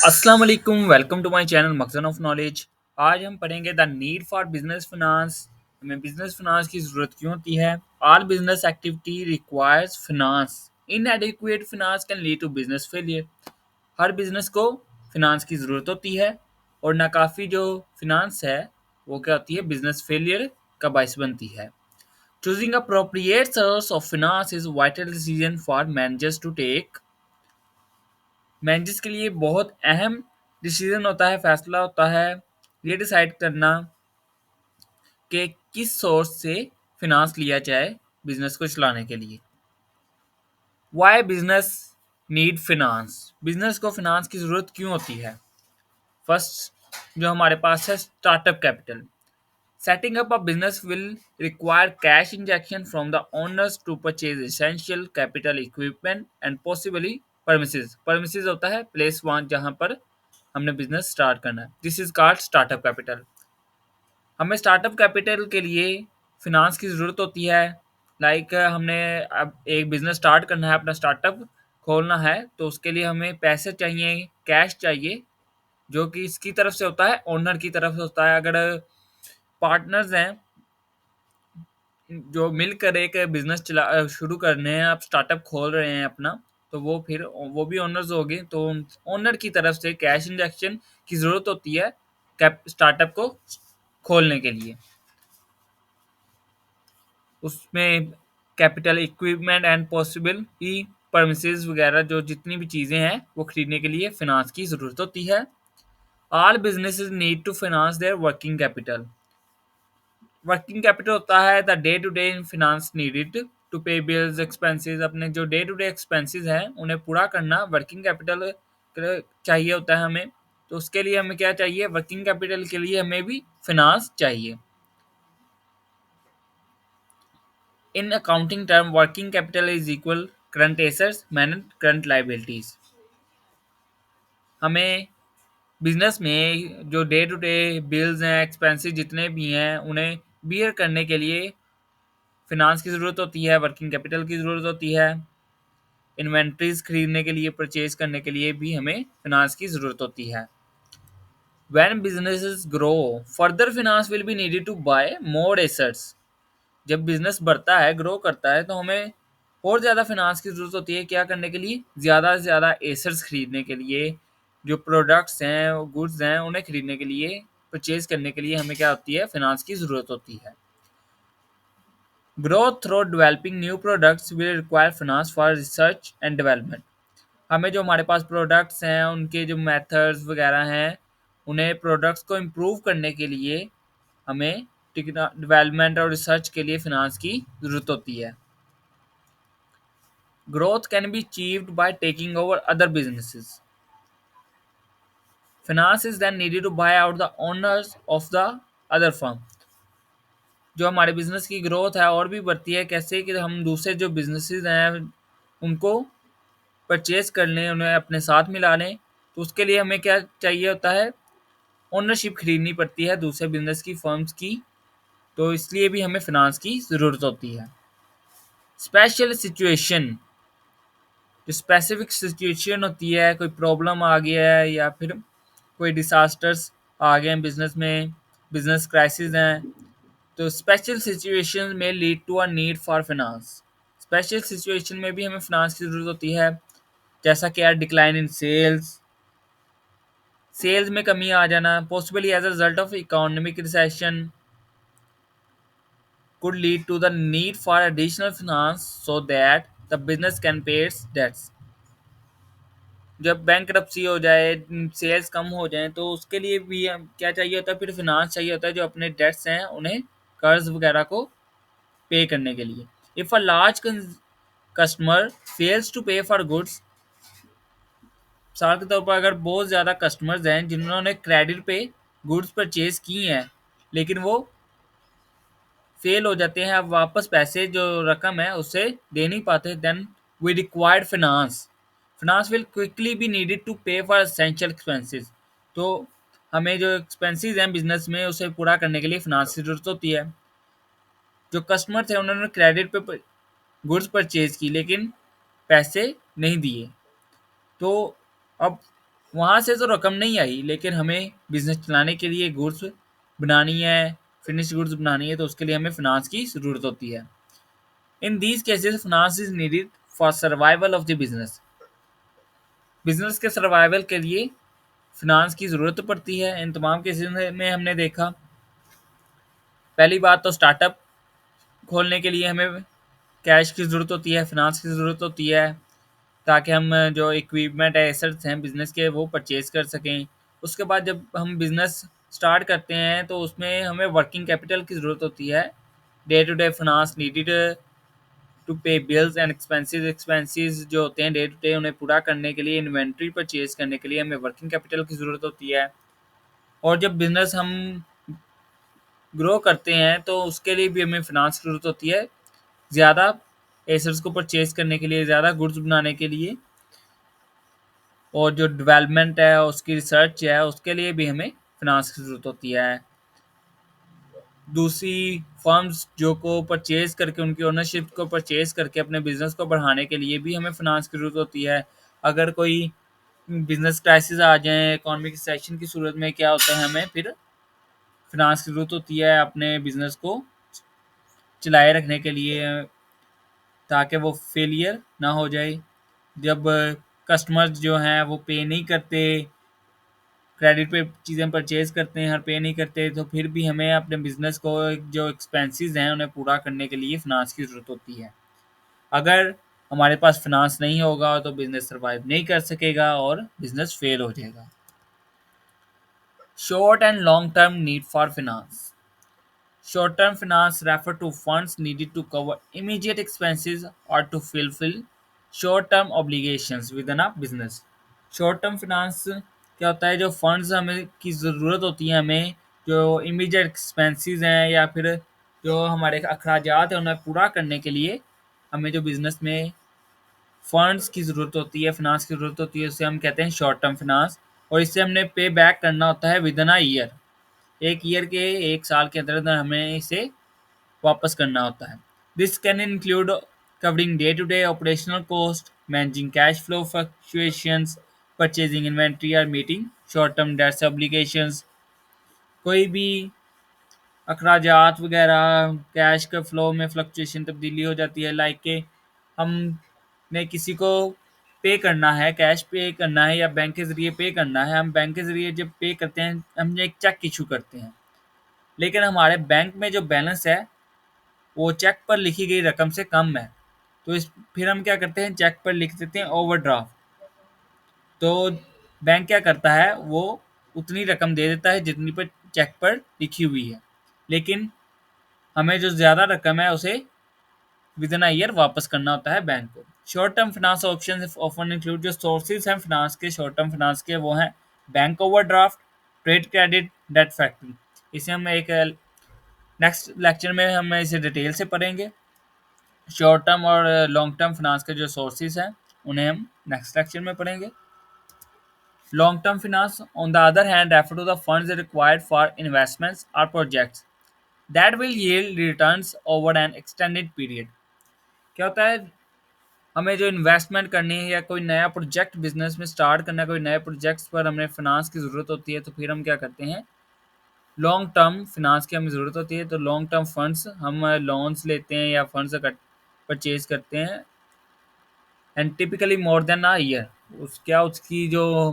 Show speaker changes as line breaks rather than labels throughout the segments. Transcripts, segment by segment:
अस्सलाम वालेकुम welcome to my channel Makhzan of knowledge. आज हम पढ़ेंगे the need for business finance. हमें बिजनेस फिनांस की ज़रूरत क्यों होती है। All business activity requires finance. Inadequate finance can lead to business failure. हर बिजनेस को फिनांस की ज़रूरत होती है और नाकाफ़ी जो फिनांस है वो क्या होती है, बिजनेस फेलियर का बायस बनती है। Choosing appropriate source of finance is vital decision for managers to take. Managers के लिए बहुत अहम डिसीजन होता है, फैसला होता है ये डिसाइड करना कि किस सोर्स से फिनांस लिया जाए बिजनेस को चलाने के लिए। Why business need finance. Business को फिनांस की ज़रूरत क्यों होती है। फर्स्ट जो हमारे पास है startup capital. Setting up a business will require cash injection from the owners to purchase essential capital equipment and possibly premises. Premises होता है प्लेस वहाँ जहाँ पर हमने बिजनेस स्टार्ट करना है। This is called startup capital. हमें स्टार्टअप कैपिटल के लिए फिनांस की ज़रूरत होती है। हमने अब एक बिजनेस स्टार्ट करना है, अपना स्टार्टअप खोलना है, तो उसके लिए हमें पैसे चाहिए, कैश चाहिए, जो कि इसकी तरफ से होता है, ओनर की तरफ से होता है। अगर पार्टनर्स हैं जो मिलकर एक बिजनेस चला शुरू करने हैं, आप स्टार्टअप खोल रहे हैं अपना, तो वो भी ओनर्स होंगे, तो ओनर की तरफ से कैश इंजेक्शन की ज़रूरत होती है कैप स्टार्टअप को खोलने के लिए। उसमें capital equipment and possible E premises वगैरह जो जितनी भी चीज़ें हैं वो खरीदने के लिए फिनांस की ज़रूरत होती है। All businesses need to finance their working capital. Working capital होता है the day to day finance needed to pay bills expenses. अपने जो डे टू डे एक्सपेंसेस हैं उन्हें पूरा करना वर्किंग कैपिटल चाहिए होता है हमें। तो उसके लिए हमें क्या चाहिए, वर्किंग कैपिटल के लिए हमें भी फिनांस चाहिए। In accounting term working capital is equal current assets minus current liabilities. हमें बिजनेस में जो डे टू डे बिल्स हैं, एक्सपेंसेस जितने भी हैं, उन्हें बियर करने के लिए फिनांस की ज़रूरत होती है, वर्किंग कैपिटल की ज़रूरत होती है। इन्वेंट्रीज खरीदने के लिए, परचेज करने के लिए भी हमें फिनांस की ज़रूरत होती है। When businesses grow further finance will be needed to buy more assets. जब बिजनेस बढ़ता है, ग्रो करता है, तो हमें और ज़्यादा फिनांस की ज़रूरत होती है। क्या करने के लिए, ज़्यादा से ज़्यादा एसेट्स खरीदने के लिए, जो प्रोडक्ट्स हैं, गुड्स हैं, उन्हें खरीदने के लिए, परचेज करने के लिए हमें क्या होती है, फिनांस की ज़रूरत होती है। Growth through developing new products will require finance for research and development. हमें जो हमारे पास प्रोडक्ट्स हैं, उनके जो मेथड्स वगैरह हैं, उन्हें प्रोडक्ट्स को इम्प्रूव करने के लिए हमें डेवलपमेंट और रिसर्च के लिए फिनांस की ज़रूरत होती है। Growth can be achieved by taking over other businesses. Finance is then needed to buy out the owners of the other firm. जो हमारे बिजनेस की ग्रोथ है और भी बढ़ती है, कैसे कि हम दूसरे जो बिजनेसेस हैं उनको परचेज कर लें, उन्हें अपने साथ मिला लें। तो उसके लिए हमें क्या चाहिए होता है, ओनरशिप खरीदनी पड़ती है दूसरे बिजनेस की, फर्म्स की। तो इसलिए भी हमें फिनांस की ज़रूरत होती है। Special situation. जो स्पेसिफिक सिचुएशन होती है, कोई प्रॉब्लम आ गया है या फिर कोई डिसास्टर्स आ गए हैं बिजनेस में, बिजनेस क्राइसिस हैं, तो स्पेशल सिचुएशन में lead to a need for finance. Special situation में भी हमें फिनांस की ज़रूरत होती है, जैसा कि यार डिक्लाइन इन सेल्स, सेल्स में कमी आ जाना, possibly as a result of economic recession could lead to the need for additional finance so that the business can pay its debts। जब बैंकरप्सी हो जाए, सेल्स कम हो जाए, तो उसके लिए भी क्या चाहिए होता है, फिर फिनांस चाहिए होता है, जो अपने डेट्स हैं उन्हें कर्ज वगैरह को पे करने के लिए। If a large customer fails to pay for goods. मिसाल के तौर पर अगर बहुत ज़्यादा कस्टमर्स हैं जिन्होंने क्रेडिट पे गुड्स परचेज की हैं, लेकिन वो फेल हो जाते हैं, अब वापस पैसे जो रकम है उसे दे नहीं पाते, then we required finance. Finance will quickly be needed to pay for essential expenses. तो हमें जो एक्सपेंसेस हैं बिजनेस में उसे पूरा करने के लिए फिनांस की जरूरत होती है। जो कस्टमर थे उन्होंने क्रेडिट पे गुड्स परचेज की लेकिन पैसे नहीं दिए, तो अब वहाँ से तो रकम नहीं आई, लेकिन हमें बिज़नेस चलाने के लिए गुड्स बनानी है, फिनिश्ड गुड्स बनानी है, तो उसके लिए हमें फ़िनांस की ज़रूरत होती है। In these cases finance is needed for survival of the business. Business के सर्वाइवल के लिए फ़िनांस की ज़रूरत पड़ती है। इन तमाम केसेस में हमने देखा, पहली बात तो स्टार्टअप खोलने के लिए हमें कैश की ज़रूरत होती है, फ़िनांस की ज़रूरत होती है, ताकि हम जो इक्विपमेंट है, एसेट्स हैं बिज़नेस के, वो परचेज़ कर सकें। उसके बाद जब हम बिज़नेस स्टार्ट करते हैं तो उसमें हमें वर्किंग कैपिटल की ज़रूरत होती है। Day to day finance needed to pay bills and expenses जो होते हैं डे टू डे, उन्हें पूरा करने के लिए, इन्वेंट्री परचेज़ करने के लिए हमें वर्किंग कैपिटल की ज़रूरत होती है। और जब बिज़नेस हम ग्रो करते हैं तो उसके लिए भी हमें फ़िनांस की ज़रूरत होती है, ज़्यादा एसेट्स को परचेज़ करने के लिए, ज़्यादा गुड्स बनाने के लिए, और जो डेवलपमेंट है, उसकी रिसर्च है, उसके लिए भी हमें फ़िनांस की ज़रूरत होती है। दूसरी फर्म्स जो को परचेज़ करके, उनकी ओनरशिप को परचेज़ करके अपने बिज़नेस को बढ़ाने के लिए भी हमें फ़िनांस की ज़रूरत होती है। अगर कोई बिज़नेस क्राइसिस आ जाए, इकोनॉमिक रिसेशन की सूरत में क्या होता है, हमें फिर फ़िनांस की ज़रूरत होती है अपने बिज़नेस को चलाए रखने के लिए, ताकि वो फेलियर ना हो जाए। जब कस्टमर्स जो हैं वो पे नहीं करते, क्रेडिट पे चीज़ें परचेज़ करते हैं और पे नहीं करते, तो फिर भी हमें अपने बिज़नेस को जो एक्सपेंसेस हैं उन्हें पूरा करने के लिए फ़िनांस की ज़रूरत होती है। अगर हमारे पास फ़िनांस नहीं होगा तो बिज़नेस सर्वाइव नहीं कर सकेगा और बिज़नेस फेल हो जाएगा। Short and long term need for finance. Short term finance refer to funds needed to cover immediate expenses or to fulfill short term obligations within a business. Short term finance क्या होता है, जो funds हमें की ज़रूरत होती है, हमें जो इमीडिएट एक्सपेंसेस हैं या फिर जो हमारे अखराजात हैं उन्हें पूरा करने के लिए हमें जो बिज़नेस में फंड्स की ज़रूरत होती है, फिनांस की ज़रूरत होती है, उसे हम कहते हैं शॉर्ट टर्म फिनांस। और इसे हमने पे बैक करना होता है विद इन अ ईयर। एक ईयर के, एक साल के अंदर अंदर हमें इसे वापस करना होता है। This can include covering day to day operational cost, managing cash flow fluctuations, purchasing inventory और meeting short term debts obligations. कोई भी अखराजात वगैरह, कैश के फ्लो में फ्लक्चुएशन, तब्दीली हो जाती है, लाइक के हमने किसी को पे करना है, कैश पे करना है या बैंक के ज़रिए पे करना है। हम बैंक के ज़रिए जब पे करते हैं, हम एक चेक इशू करते हैं, लेकिन हमारे बैंक में जो बैलेंस है वो चेक पर लिखी गई रकम से कम है, तो इस फिर हम क्या करते हैं, चेक पर लिख देते हैं ओवरड्राफ्ट। तो बैंक क्या करता है, वो उतनी रकम दे देता है जितनी पर चेक पर लिखी हुई है, लेकिन हमें जो ज़्यादा रकम है उसे विद इन अ ईयर वापस करना होता है बैंक को। Short term finance option often include, जो सोर्सेज हैं फाइनेंस के, शॉर्ट टर्म फाइनेंस के, वो हैं bank overdraft, trade credit, debt factory. इसे हम एक नेक्स्ट लेक्चर में हम इसे डिटेल से पढ़ेंगे। शॉर्ट टर्म और लॉन्ग टर्म फाइनेंस के जो सोर्सेज हैं उन्हें हम नेक्स्ट लेक्चर में पढ़ेंगे। Long term finance on the other hand refer to the funds required for investments और projects that will yield returns over an extended period. क्या होता है, हमें जो इन्वेस्टमेंट करनी है या कोई नया प्रोजेक्ट बिजनेस में स्टार्ट करना है, कोई नए प्रोजेक्ट्स पर हमें फाइनेंस की ज़रूरत होती है, तो फिर हम क्या करते हैं, लॉन्ग टर्म फिनांस की हमें ज़रूरत होती है। तो लॉन्ग टर्म फंड्स हम लोन्स लेते हैं या फंड्स परचेज करते हैं, and typically more than a year. उसकी जो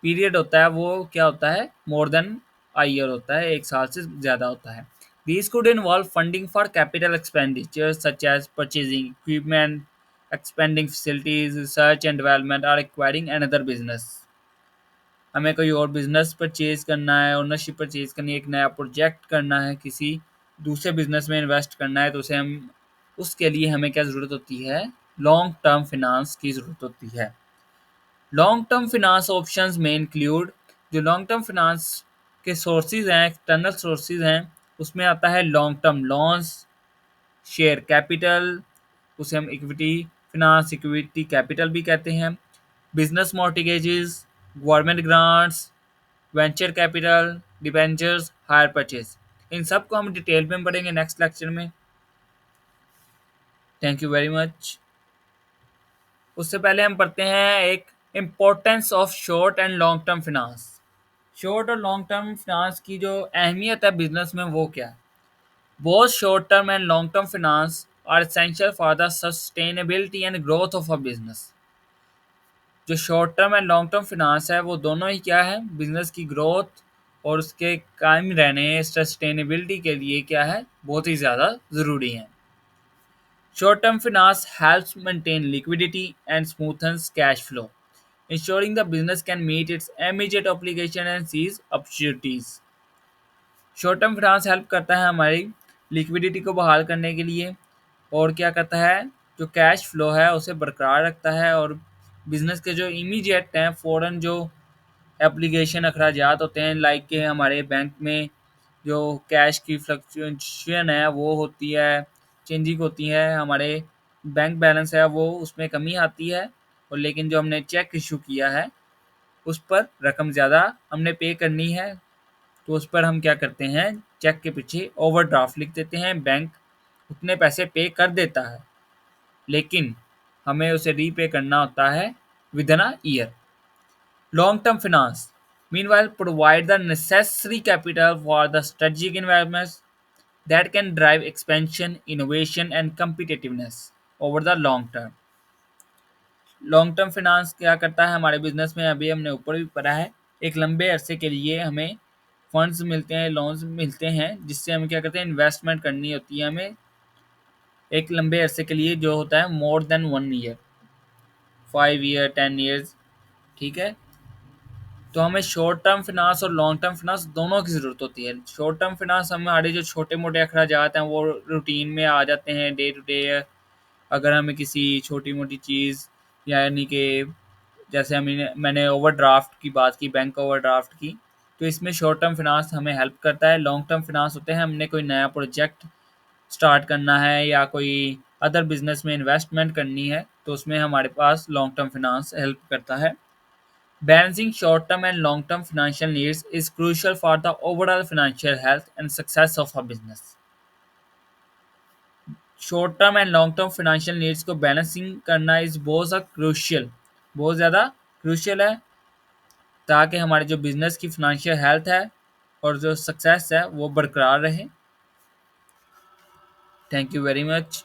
पीरियड होता है वो क्या होता है, मोर देन अ ईयर होता है, एक साल से ज़्यादा होता है। These could involve funding for capital expenditures such as purchasing equipment, expanding facilities, research and development, or acquiring another business. हमें कोई और बिजनेस परचेज करना है, ओनरशिप परचेज करनी है, एक नया प्रोजेक्ट करना है, किसी दूसरे बिजनेस में इन्वेस्ट करना है, तो उसे हम उसके लिए हमें क्या ज़रूरत होती है, लॉन्ग टर्म फिनांस की ज़रूरत होती है। लॉन्ग टर्म फिनांस ऑप्शंस में इंक्लूड, जो लॉन्ग टर्म फिनांस के सोर्सेज हैं, एक्सटर्नल सोर्सेज हैं, उसमें आता है long term loans, share capital, उसे हम इक्विटी फिनांस, इक्विटी कैपिटल भी कहते हैं, business mortgages, government grants, venture capital, debentures, hire purchase. इन सब को हम डिटेल में पढ़ेंगे नेक्स्ट लेक्चर में। Thank you very much. उससे पहले हम पढ़ते हैं एक importance of short and long term finance. Short और लॉन्ग टर्म फिनांस की जो अहमियत है बिजनेस में वो क्या है? Both short term and long term finance are essential for the sustainability and growth of a business. जो short term and long term finance है वो दोनों ही क्या है, बिजनेस की ग्रोथ और उसके कायम रहने सस्टेनेबिलिटी के लिए क्या है, बहुत ही ज़्यादा ज़रूरी है। Short term finance helps maintain liquidity and smoothens cash flow, ensuring the business can meet its immediate obligation and seize opportunities. Short term finance help करता है हमारी लिक्विडिटी को बहाल करने के लिए, और क्या करता है, जो कैश फ्लो है उसे बरकरार रखता है, और बिजनेस के जो इमीडिएट हैं फ़ौरन जो एप्लीकेशन अखराजात होते हैं, लाइक के हमारे बैंक में जो कैश की फ्लक्चुएशन है वो होती है, चेंजिंग होती है, हमारे बैंक बैलेंस है वो उसमें कमी आती है, और लेकिन जो हमने चेक इशू किया है उस पर रकम ज़्यादा हमने पे करनी है, तो उस पर हम क्या करते हैं, चेक के पीछे ओवरड्राफ्ट लिख देते हैं, बैंक उतने पैसे पे कर देता है, लेकिन हमें उसे रीपे करना होता है with in a year. Long term finance, meanwhile, provide the necessary capital for the strategic investments that can drive expansion, innovation, and competitiveness over the long term. Long term finance क्या करता है हमारे business में, अभी हमने ऊपर भी पढ़ा है, एक लंबे अरसे के लिए हमें फंड्स मिलते हैं, लोन्स मिलते हैं, जिससे हम क्या करते हैं, इन्वेस्टमेंट करनी होती है हमें एक लंबे अरसे के लिए, जो होता है more than 1 year, 5 year, 10 years. ठीक है, तो हमें शॉर्ट टर्म फिनांस और लॉन्ग टर्म फिनांस दोनों की ज़रूरत होती है। शॉर्ट टर्म फिनांस हमारे जो छोटे मोटे अखराजात हैं वो रूटीन में आ जाते हैं, डे टू डे। अगर हमें किसी छोटी मोटी चीज़, यानी कि जैसे हमें, मैंने ओवरड्राफ्ट की बात की, बैंक ओवरड्राफ्ट की, तो इसमें शॉर्ट टर्म फिनांस हमें हेल्प करता है। लॉन्ग टर्म फिनांस होते हैं, हमने कोई नया प्रोजेक्ट स्टार्ट करना है या कोई अदर बिजनेस में इन्वेस्टमेंट करनी है, तो उसमें हमारे पास लॉन्ग टर्म फिनांस हेल्प करता है। Balancing short-term and long-term financial needs is crucial for the overall financial health and success of a business. Short term and long term financial needs को balancing करना is बहुत ज़्यादा crucial है, ताकि हमारे जो बिजनेस की फाइनेंशियल हेल्थ है और जो सक्सेस है वो बरकरार रहे। Thank you very much.